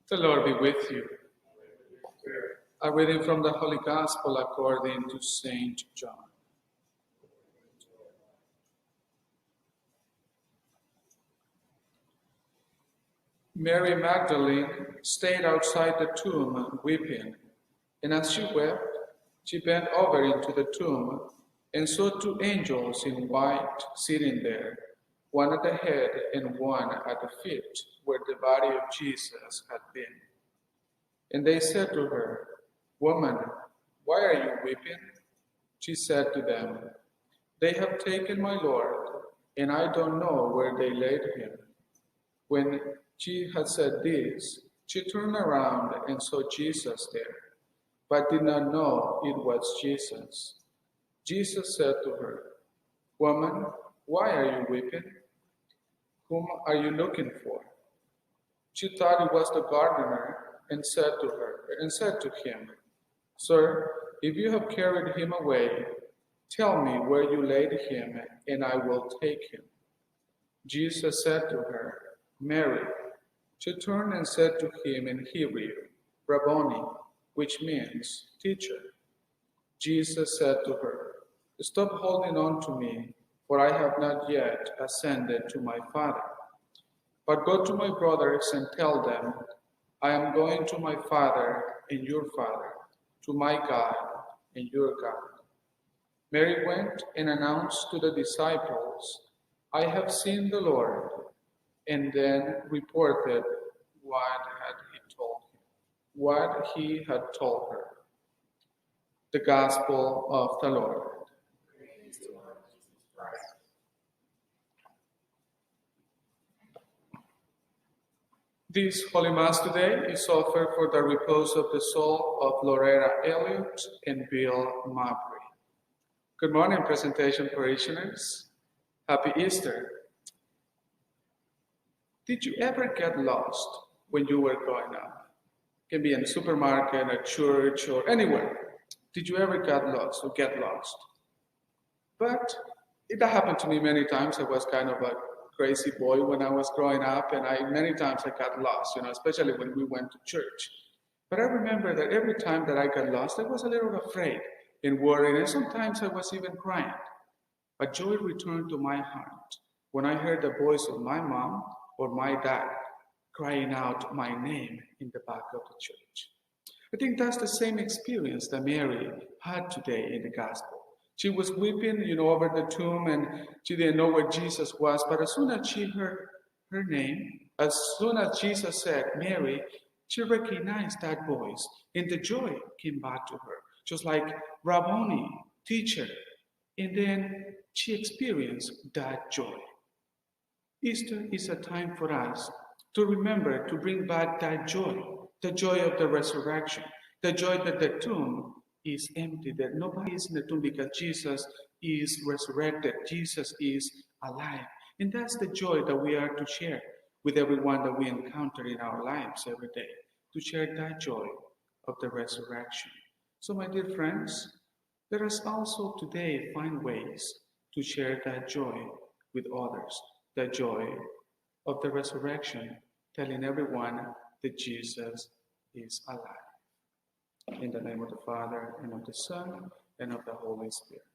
The Lord be with you. A reading from the Holy Gospel according to St. John. Mary Magdalene stayed outside the tomb weeping, and as she wept, she bent over into the tomb and saw two angels in white sitting there, one at the head and one at the feet, where the body of Jesus had been. And they said to her, "Woman, why are you weeping?" She said to them, "They have taken my Lord, and I don't know where they laid him." When she had said this, she turned around and saw Jesus there, but did not know it was Jesus. Jesus said to her, "Woman, why are you weeping? Whom are you looking for?" She thought it was the gardener and said to him, "Sir, if you have carried him away, tell me where you laid him, and I will take him." Jesus said to her, "Mary." She turned and said to him in Hebrew, "Rabboni," which means teacher. Jesus said to her, "Stop holding on to me, for I have not yet ascended to my Father. But go to my brothers and tell them, I am going to my Father and your Father, to my God and your God." Mary went and announced to the disciples, "I have seen the Lord," and then reported what he had told her. The Gospel of the Lord. This Holy Mass today is offered for the repose of the soul of Loretta Elliott and Bill Mabry. Good morning, presentation parishioners. Happy Easter. Did you ever get lost when you were growing up? It can be in a supermarket, a church, or anywhere. Did you ever get lost? But that happened to me many times. I was kind of a crazy boy when I was growing up, and many times I got lost, especially when we went to church. But I remember that every time that I got lost, I was a little afraid and worried, and sometimes I was even crying. But joy returned to my heart when I heard the voice of my mom or my dad crying out my name in the back of the church. I think that's the same experience that Mary had today in the Gospel. She was weeping, over the tomb, and she didn't know where Jesus was. But as soon as she heard her name, as soon as Jesus said, "Mary," she recognized that voice, and the joy came back to her, just like "Rabboni," teacher. And then she experienced that joy. Easter is a time for us to remember to bring back that joy, the joy of the resurrection, the joy that the tomb is empty, that nobody is in the tomb because Jesus is resurrected, Jesus is alive. And that's the joy that we are to share with everyone that we encounter in our lives every day, to share that joy of the resurrection. So, my dear friends, let us also today find ways to share that joy with others, the joy of the resurrection, telling everyone that Jesus is alive. In the name of the Father, and of the Son, and of the Holy Spirit.